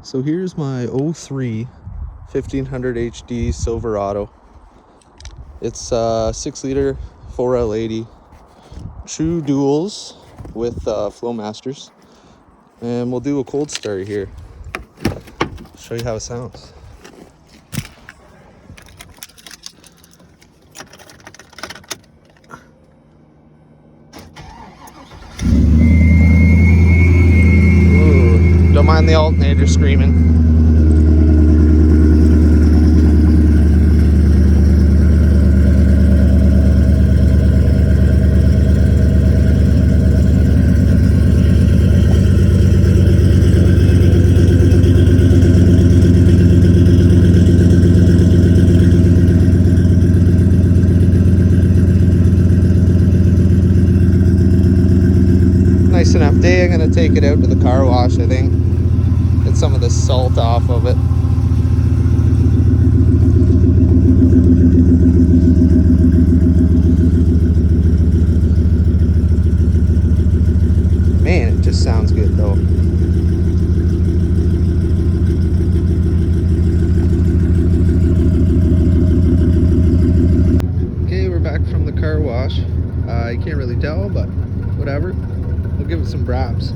So here's my 03 1500 HD Silverado. It's 6-liter 4L80, true duals with Flowmasters, and we'll do a cold start here. Show you how it sounds. Ooh, don't mind the alternator screaming. Nice enough day. I'm gonna take it out to the car wash, I think. Get some of the salt off of it. Man, it just sounds good though. Okay, we're back from the car wash. You can't really tell, but whatever. We'll give it some braps.